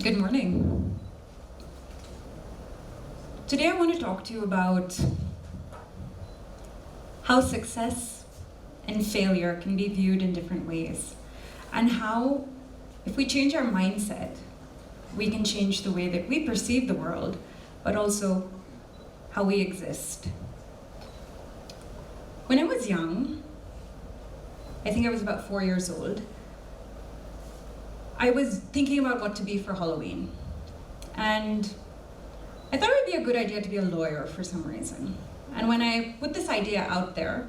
Good morning. Today I want to talk to you about how success and failure can be viewed in different ways, and how, if we change our mindset, we can change the way that we perceive the world, but also how we exist. When I was young, I think I was about 4 years old, I was thinking about what to be for Halloween. And I thought it would be a good idea to be a lawyer for some reason. And when I put this idea out there,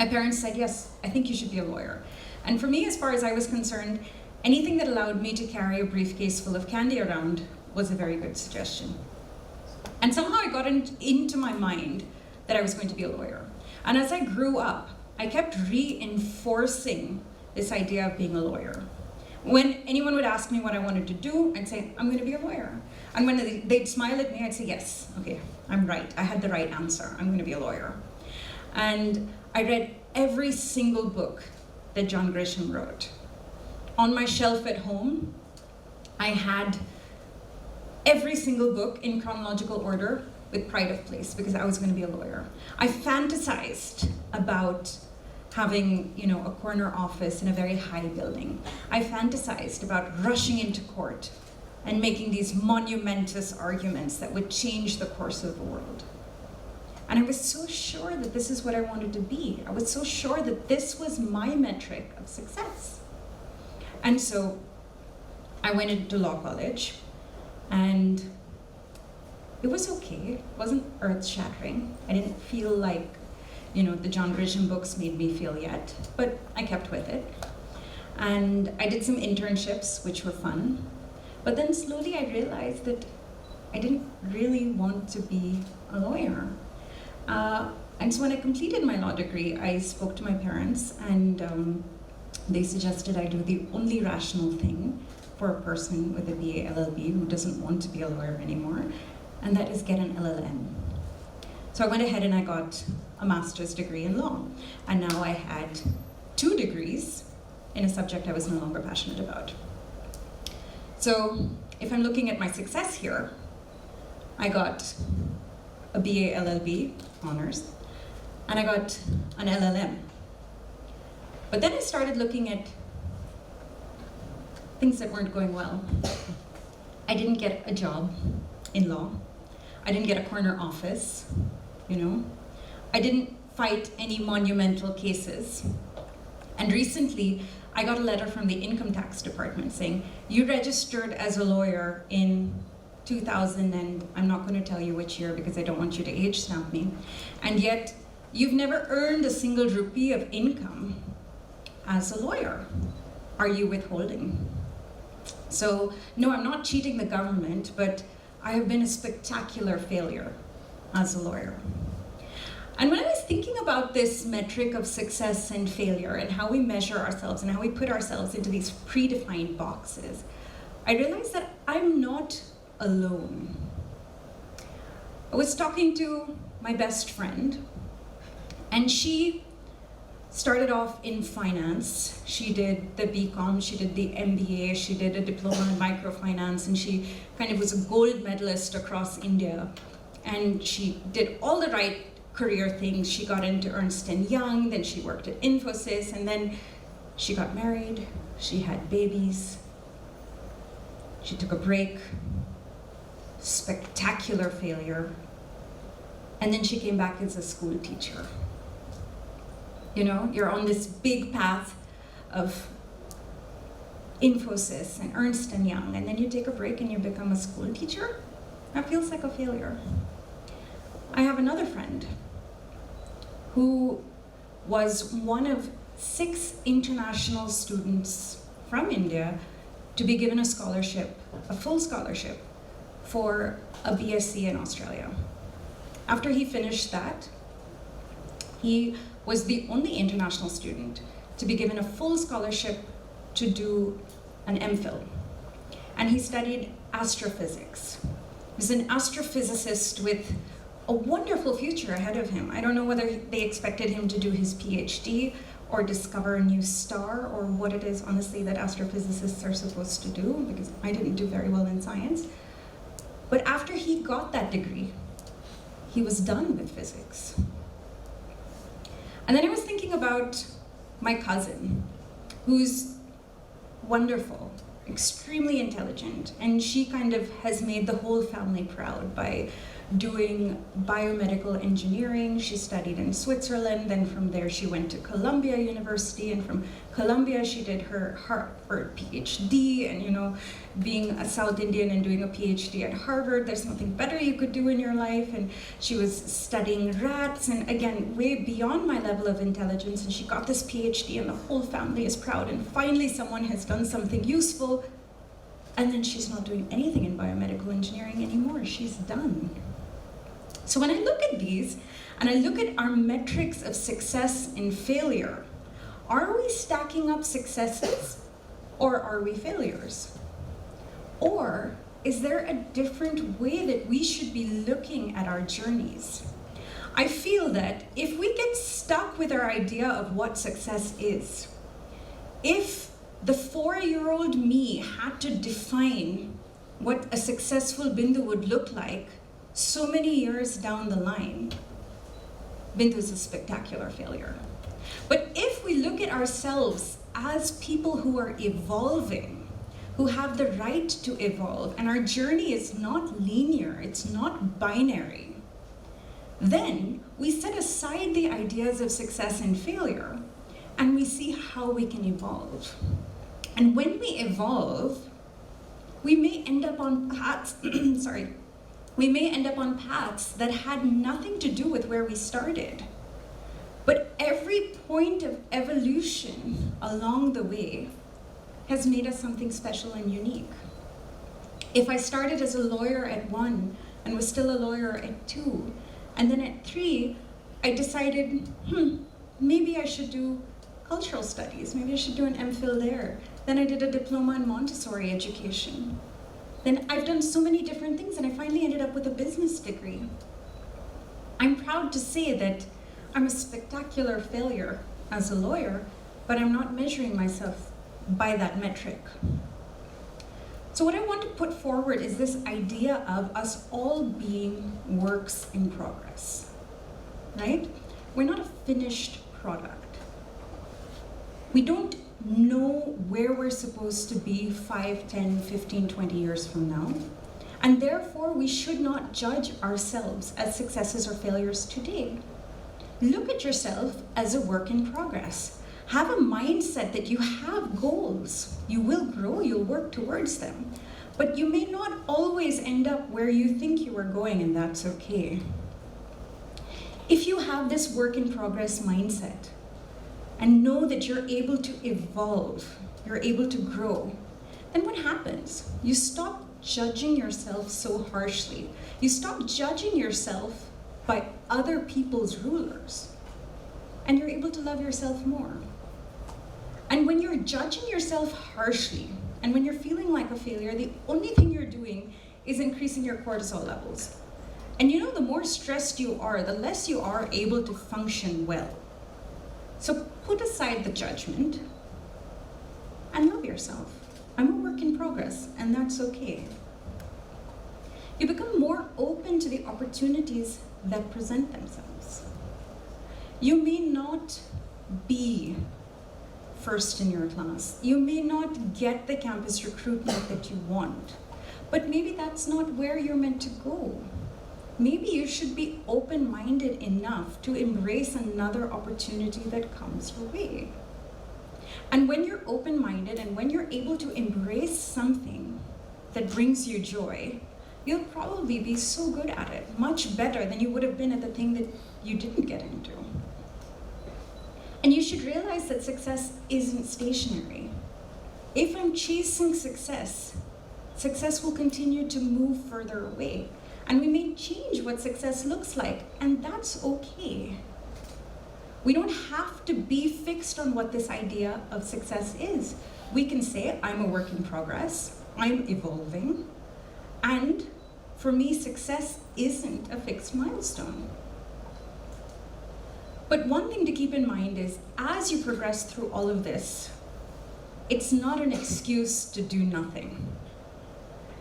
my parents said, yes, I think you should be a lawyer. And for me, as far as I was concerned, anything that allowed me to carry a briefcase full of candy around was a very good suggestion. And somehow it got into my mind that I was going to be a lawyer. And as I grew up, I kept reinforcing this idea of being a lawyer. When anyone would ask me what I wanted to do, I'd say, I'm going to be a lawyer. And when they'd smile at me, I'd say, yes, okay, I'm right. I had the right answer. I'm going to be a lawyer. And I read every single book that John Grisham wrote. On my shelf at home, I had every single book in chronological order with pride of place because I was going to be a lawyer. I fantasized about having, a corner office in a very high building. I fantasized about rushing into court and making these monumentous arguments that would change the course of the world. And I was so sure that this is what I wanted to be. I was so sure that this was my metric of success. And so I went into law college, and it was okay. It wasn't earth-shattering. I didn't feel like the John Grisham books made me feel yet, but I kept with it. And I did some internships, which were fun. But then slowly I realized that I didn't really want to be a lawyer. And so when I completed my law degree, I spoke to my parents, and they suggested I do the only rational thing for a person with a BA LLB who doesn't want to be a lawyer anymore, and that is get an LLM. So I went ahead and I got a master's degree in law. And now I had 2 degrees in a subject I was no longer passionate about. So if I'm looking at my success here, I got a BA LLB honors, and I got an LLM. But then I started looking at things that weren't going well. I didn't get a job in law. I didn't get a corner office. I didn't fight any monumental cases. And recently, I got a letter from the income tax department saying, you registered as a lawyer in 2000, and I'm not going to tell you which year because I don't want you to age stamp me, and yet you've never earned a single rupee of income as a lawyer. Are you withholding? So, no, I'm not cheating the government, but I have been a spectacular failure as a lawyer. And when I was thinking about this metric of success and failure and how we measure ourselves and how we put ourselves into these predefined boxes, I realized that I'm not alone. I was talking to my best friend, and she started off in finance. She did the BCom, she did the MBA, she did a diploma in microfinance, and she kind of was a gold medalist across India. And she did all the right career things. She got into Ernst & Young, then she worked at Infosys, and then she got married, she had babies, she took a break, spectacular failure, and then she came back as a school teacher. You're on this big path of Infosys and Ernst & Young, and then you take a break and you become a school teacher? That feels like a failure. I have another friend who was one of 6 international students from India to be given a scholarship, a full scholarship, for a BSc in Australia. After he finished that, he was the only international student to be given a full scholarship to do an MPhil. And he studied astrophysics. He was an astrophysicist with a wonderful future ahead of him. I don't know whether they expected him to do his PhD or discover a new star or what it is, honestly, that astrophysicists are supposed to do, because I didn't do very well in science. But after he got that degree, he was done with physics. And then I was thinking about my cousin, who's wonderful, extremely intelligent, and she kind of has made the whole family proud by doing biomedical engineering. She studied in Switzerland, then from there she went to Columbia University, and from Columbia she did her Harvard PhD. And being a South Indian and doing a PhD at Harvard, there's nothing better you could do in your life. And she was studying rats, and again, way beyond my level of intelligence, and she got this PhD and the whole family is proud, and finally someone has done something useful. And then she's not doing anything in biomedical engineering anymore. She's done. So when I look at these, and I look at our metrics of success and failure, are we stacking up successes, or are we failures? Or is there a different way that we should be looking at our journeys? I feel that if we get stuck with our idea of what success is, if the 4-year-old me had to define what a successful Bindu would look like so many years down the line, Bindu is a spectacular failure. But if we look at ourselves as people who are evolving, who have the right to evolve, and our journey is not linear, it's not binary, then we set aside the ideas of success and failure, and we see how we can evolve. And when we evolve, we may end up on paths, we may end up on paths that had nothing to do with where we started. But every point of evolution along the way has made us something special and unique. If I started as a lawyer at 1 and was still a lawyer at 2, and then at 3, I decided, maybe I should do cultural studies, maybe I should do an MPhil there. Then I did a diploma in Montessori education. Then I've done so many different things, and I finally ended up with a business degree. I'm proud to say that I'm a spectacular failure as a lawyer, but I'm not measuring myself by that metric. So what I want to put forward is this idea of us all being works in progress, right? We're not a finished product. We don't know where we're supposed to be 5, 10, 15, 20 years from now. And therefore, we should not judge ourselves as successes or failures today. Look at yourself as a work in progress. Have a mindset that you have goals. You will grow, you'll work towards them. But you may not always end up where you think you are going, and that's okay. If you have this work in progress mindset, and know that you're able to evolve, you're able to grow, then what happens? You stop judging yourself so harshly. You stop judging yourself by other people's rulers, and you're able to love yourself more. And when you're judging yourself harshly, and when you're feeling like a failure, the only thing you're doing is increasing your cortisol levels. And the more stressed you are, the less you are able to function well. So put aside the judgment and love yourself. I'm a work in progress, and that's okay. You become more open to the opportunities that present themselves. You may not be first in your class. You may not get the campus recruitment that you want, but maybe that's not where you're meant to go. Maybe you should be open-minded enough to embrace another opportunity that comes your way. And when you're open-minded and when you're able to embrace something that brings you joy, you'll probably be so good at it, much better than you would have been at the thing that you didn't get into. And you should realize that success isn't stationary. If I'm chasing success, success will continue to move further away. And we may change what success looks like, and that's okay. We don't have to be fixed on what this idea of success is. We can say, I'm a work in progress, I'm evolving, and for me, success isn't a fixed milestone. But one thing to keep in mind is, as you progress through all of this, it's not an excuse to do nothing.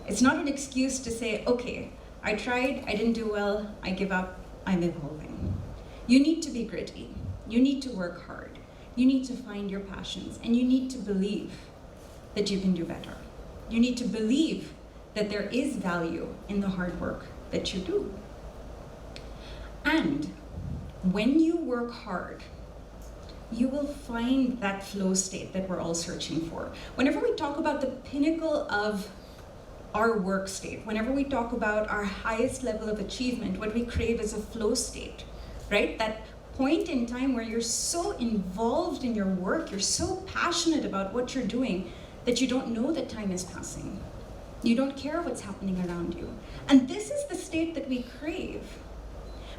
It's not an excuse to say, okay, I tried, I didn't do well, I give up, I'm evolving. You need to be gritty. You need to work hard. You need to find your passions, and you need to believe that you can do better. You need to believe that there is value in the hard work that you do. And when you work hard, you will find that flow state that we're all searching for. Whenever we talk about the pinnacle of our work state, whenever we talk about our highest level of achievement, what we crave is a flow state, right? That point in time where you're so involved in your work, you're so passionate about what you're doing that you don't know that time is passing. You don't care what's happening around you. And this is the state that we crave.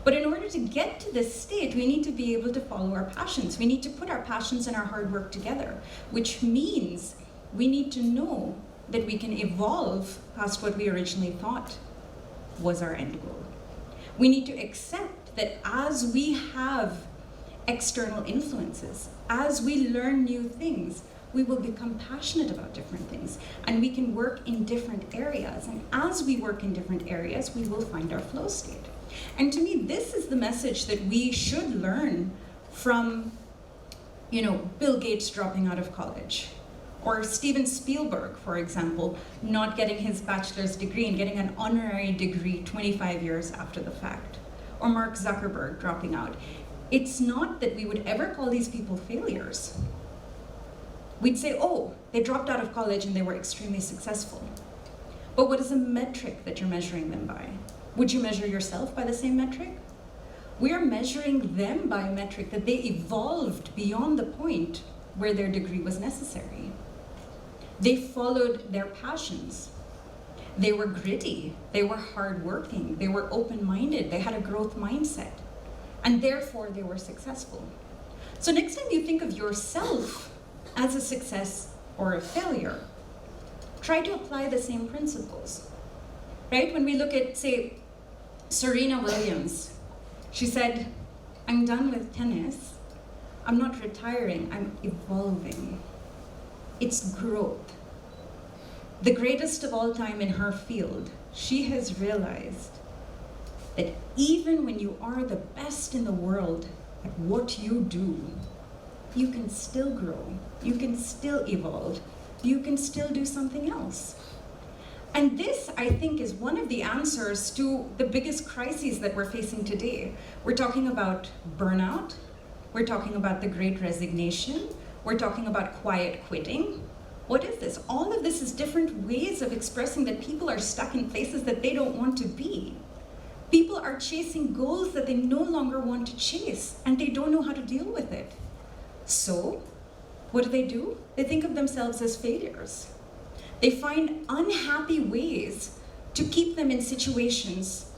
But in order to get to this state, we need to be able to follow our passions. We need to put our passions and our hard work together, which means we need to know that we can evolve past what we originally thought was our end goal. We need to accept that as we have external influences, as we learn new things, we will become passionate about different things, and we can work in different areas. And as we work in different areas, we will find our flow state. And to me, this is the message that we should learn from, Bill Gates dropping out of college, or Steven Spielberg, for example, not getting his bachelor's degree and getting an honorary degree 25 years after the fact, or Mark Zuckerberg dropping out. It's not that we would ever call these people failures. We'd say, oh, they dropped out of college and they were extremely successful. But what is a metric that you're measuring them by? Would you measure yourself by the same metric? We are measuring them by a metric that they evolved beyond the point where their degree was necessary. They followed their passions. They were gritty, they were hardworking, they were open-minded, they had a growth mindset, and therefore they were successful. So next time you think of yourself as a success or a failure, try to apply the same principles, right? When we look at, say, Serena Williams, she said, I'm done with tennis. I'm not retiring, I'm evolving. It's growth. The greatest of all time in her field, she has realized that even when you are the best in the world at what you do, you can still grow, you can still evolve, you can still do something else. And this, I think, is one of the answers to the biggest crises that we're facing today. We're talking about burnout, we're talking about the Great Resignation, we're talking about quiet quitting. What is this? All of this is different ways of expressing that people are stuck in places that they don't want to be. People are chasing goals that they no longer want to chase, and they don't know how to deal with it. So, what do? They think of themselves as failures. They find unhappy ways to keep them in situations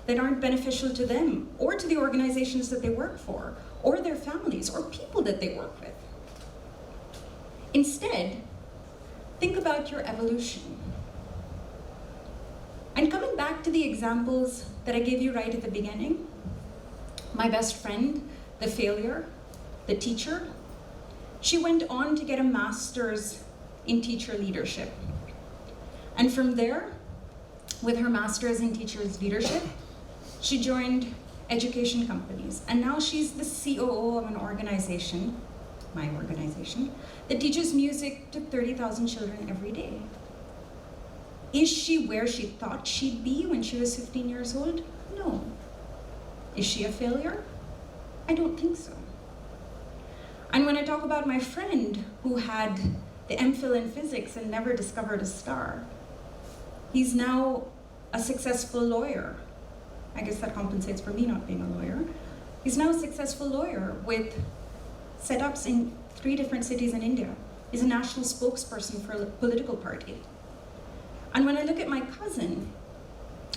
that aren't beneficial to them, or to the organizations that they work for, or their families, or people that they work with. Instead, think about your evolution. And coming back to the examples that I gave you right at the beginning, my best friend, the failure, the teacher, she went on to get a master's in teacher leadership. And from there, with her master's in teachers leadership, she joined education companies. And now she's the COO of an organization, my organization, that teaches music to 30,000 children every day. Is she where she thought she'd be when she was 15 years old? No. Is she a failure? I don't think so. And when I talk about my friend who had the MPhil in physics and never discovered a star, he's now a successful lawyer. I guess that compensates for me not being a lawyer. He's now a successful lawyer with setups in 3 different cities in India. He's a national spokesperson for a political party. And when I look at my cousin,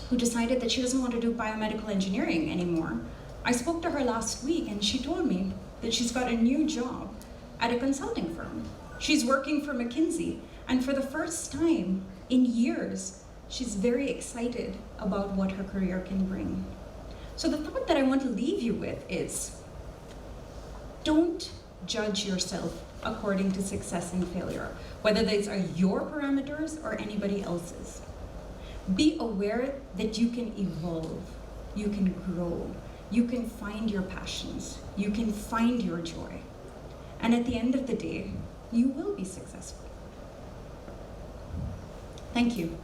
who decided that she doesn't want to do biomedical engineering anymore, I spoke to her last week and she told me that she's got a new job at a consulting firm. She's working for McKinsey, and for the first time in years, she's very excited about what her career can bring. So the thought that I want to leave you with is, Don't judge yourself according to success and failure, whether these are your parameters or anybody else's. Be aware that you can evolve, you can grow, you can find your passions, you can find your joy. And at the end of the day, you will be successful. Thank you.